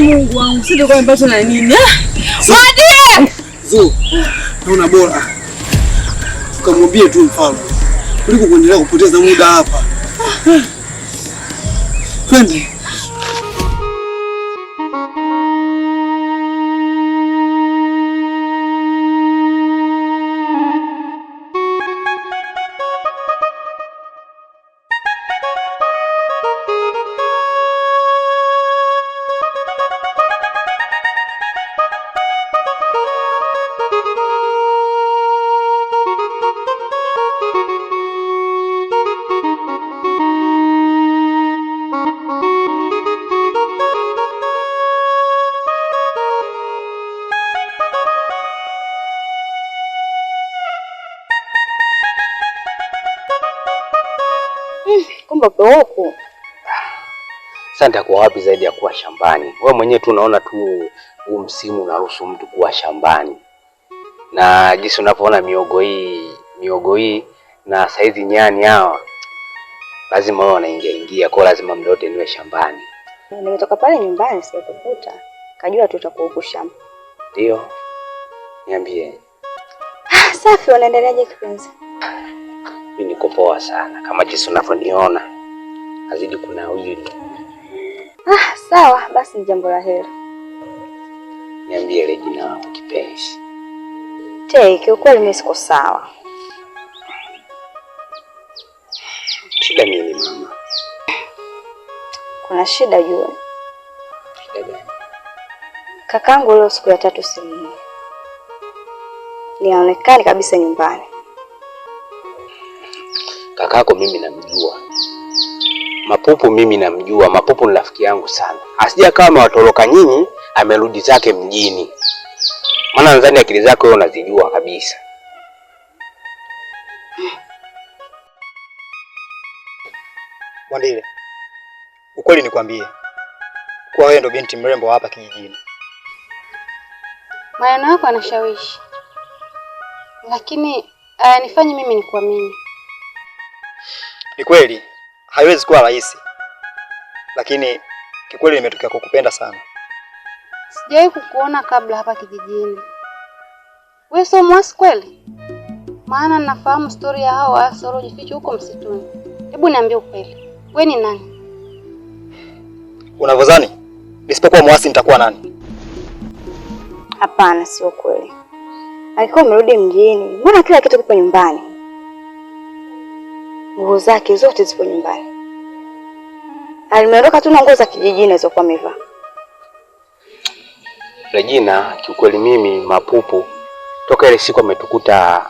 Mungu wangu, sisi kwa mpata na nini? Saidie! Zo, naona bora tukamwambie tu mfalme kuliko kuendelea kupoteza muda hapa. Twende. Kumbe huko. Sasa nitakuwa wapi zaidi ya kuwa shambani? Wewe mwenyewe tu unaona tu huu msimu unaruhusu mtu kuwa shambani. Na jinsi unavyoona miogo hii na saizi nyani hawa. Lazima wao wanaingia kwa lazima muda wote niwe shambani. Nimetoka pale nyumbani sikukuta. Kajua tutakuwa huko shamba. Ndio. Niambie. Safi, unaendeleaje kipenzi? Mimi niko poa sana. Kama jinsi unavyoniona. Azidi kunawiri. Sawa, basi ni jambo la heri. Niambie Regina wangu kipenzi. Kiukweli mimi siko sawa. Shida nini mama? Kuna shida juu. Shida gani? Kakangu leo siku ya 3 simu. Nionekane kabisa nyumbani. Kakako mimi namjua. Mapupu mimi namjua. Mapupu ni rafiki yangu sana. Asija kama watoroka nyinyi, amerudi zake mjini. Maana nadhani akili zako wewe unazijua kabisa. Mwandile, ukweli nikwambie, kwa wewe ndo binti mrembo hapa kijijini. Maneno yako yanashawishi. Lakini nifanye mimi nikuamini. Ni kweli, haiwezi kuwa rahisi. Lakini kikweli nimetokea kukupenda sana. Sijawahi kukuona kabla hapa kijijini. Wewe sio mwasi kweli? Maana nafahamu story ya hao waasi waliojificha huko msituni. Hebu niambie ukweli. Wewe ni nani? Unavyozani? Nisipokuwa mwasi nitakuwa nani? Hapana, sio kweli. Alikuwa amerudi mjini. Mbona kila kitu kipo nyumbani? Nguo zake zote zipo nyumbani. Alimeondoka tu na nguo za kijijini alizokuwa amevaa. Regina, kiukweli mimi Mapupu toka ile siku ametukuta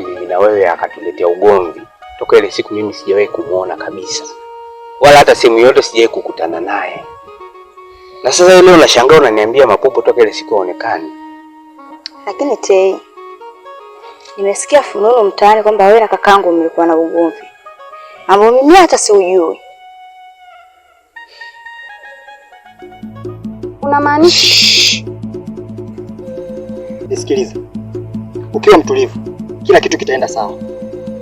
mimi na wewe akatuletea ugomvi. Toka ile siku mimi sijawahi kumuona kabisa. Wala hata simu yote sijawahi kukutana naye. Na sasa leo nashangaa unaniambia Mapupu toka ile siku haonekani. Lakini Tei, nimesikia fununu mtaani kwamba wewe na kakangu mlikuwa na ugomvi. Ambao mimi hata siujui. Unamaanisha? Nisikilize. Ukiwa mtulivu, kila kitu kitaenda sawa.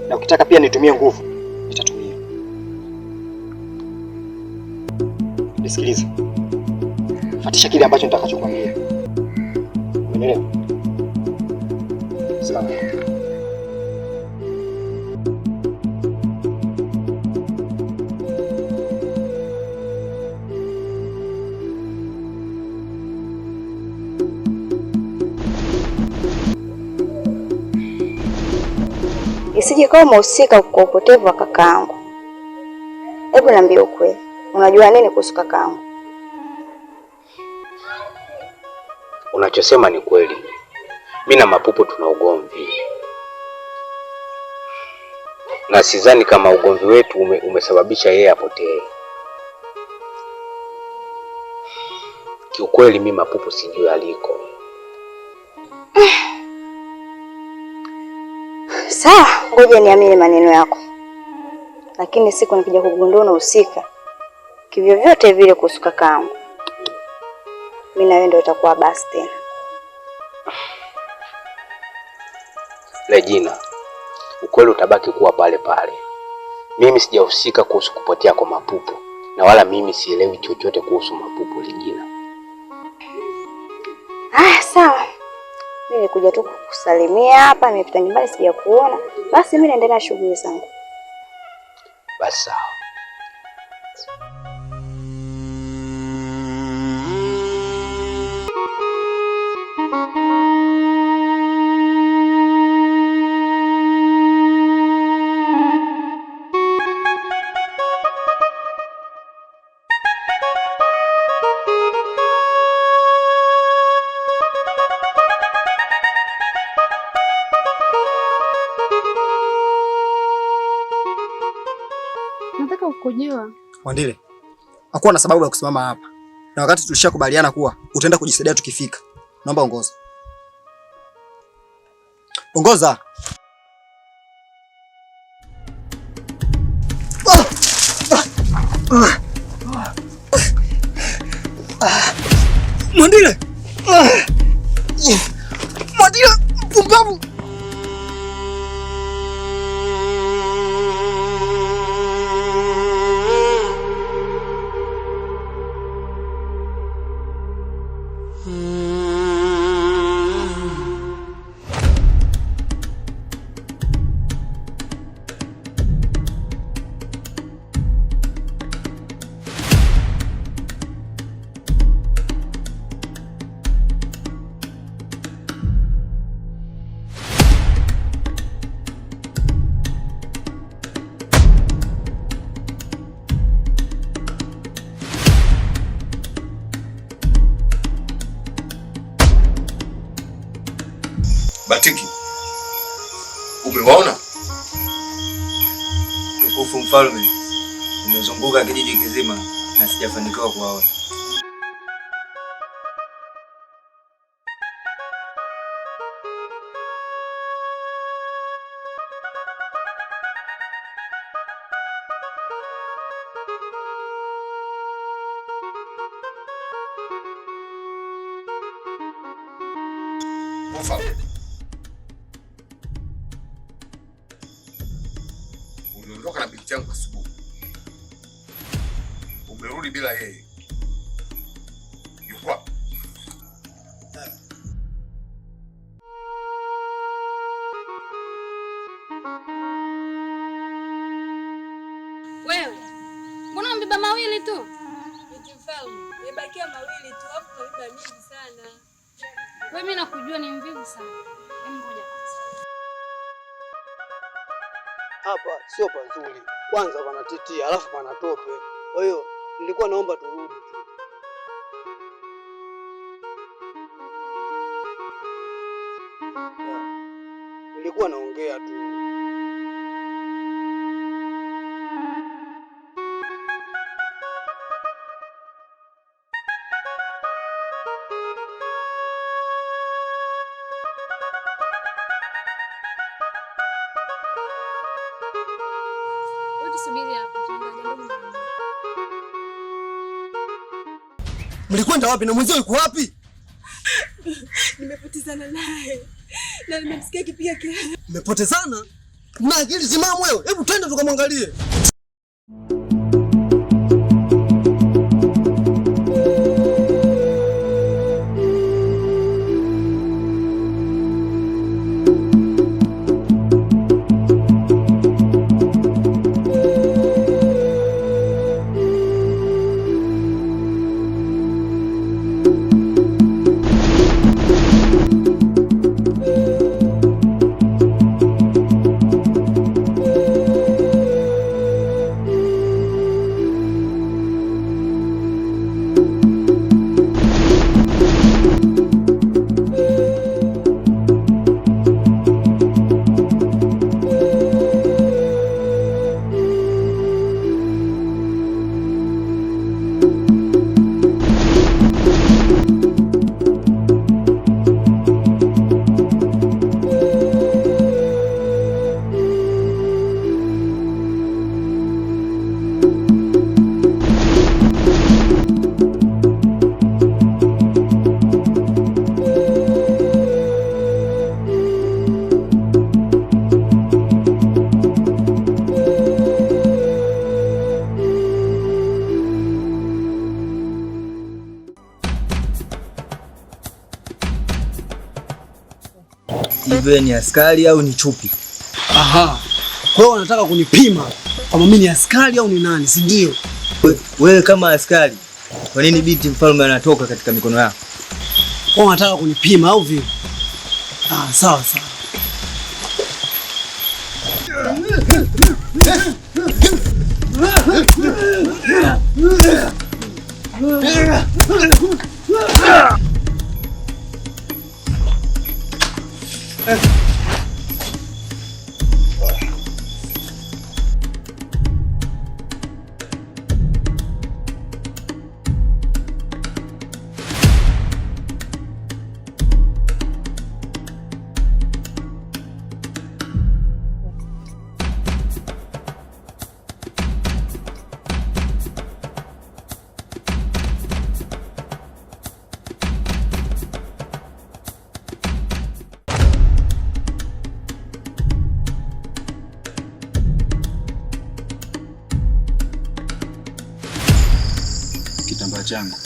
Na ukitaka pia nitumie nguvu, nitatumia. Nisikilize. Fuatisha kile ambacho nitakachokuambia. Umeelewa? Sawa. Isije kama umehusika kwa upotevu wa kakaangu. Hebu niambie ukweli. Unajua nini kuhusu kakaangu? Unachosema ni kweli. Mimi na Mapupu tuna ugomvi. Na sidhani kama ugomvi wetu umesababisha yeye apotee. Kiukweli mimi Mapupu sijui aliko. Sawa, ngoja niamini maneno yako. Lakini siku nikija kugundua unahusika kivyo vyote vile kuhusu kakaangu, mimi na wewe ndio itakuwa basi tena. Regina, ukweli utabaki kuwa pale pale. Mimi sijahusika kuhusu kupotea kwa Mapupu, na wala mimi sielewi chochote kuhusu Mapupu Regina. nimekuja tu kukusalimia hapa, nimepita nyumbani sija kuona. Basi mimi naendelea na shughuli zangu. Basi sawa. Nataka kukujua. Mwandile, hakuwa na sababu ya kusimama hapa. Na wakati tulishakubaliana kuwa utaenda kujisaidia tukifika. Naomba ongoza. Ongoza. Mwandile! Mwandile, mpumbavu! Batiki, umewaona? Tukufu mfalme, nimezunguka kijiji kizima na sijafanikiwa kuwaona. Mfalme, uliondoka na binti yangu asubuhi, umerudi bila yeye. Yuko wapi? Wewe, mbona mbeba mawili tu? Binti mfalme, nimebakia mawili tu, hapo tunabeba mingi sana. Wewe mimi nakujua ni mvivu sana. Hebu ngoja basi. Hapa sio pazuri. Kwanza wanatitia, alafu pana tope. Kwa hiyo nilikuwa naomba turudi tu. Nilikuwa naongea tu. Subiri hapo, tunaangalia. Mlikwenda wapi na mwenzio yuko wapi? Nimepotezana naye. Na nimemsikia kipiga kelele. Mmepotezana? Na akili timamu wewe. Hebu twende tukamwangalie. wewe ni askari au ni chupi. Aha. Kwa hiyo wanataka kunipima kama mimi ni askari au ni nani, si ndio? Wewe kama askari, kwa nini binti mfalme anatoka katika mikono yako? Kwa wanataka kunipima au vipi? Sawa sawa. Kitambaa changu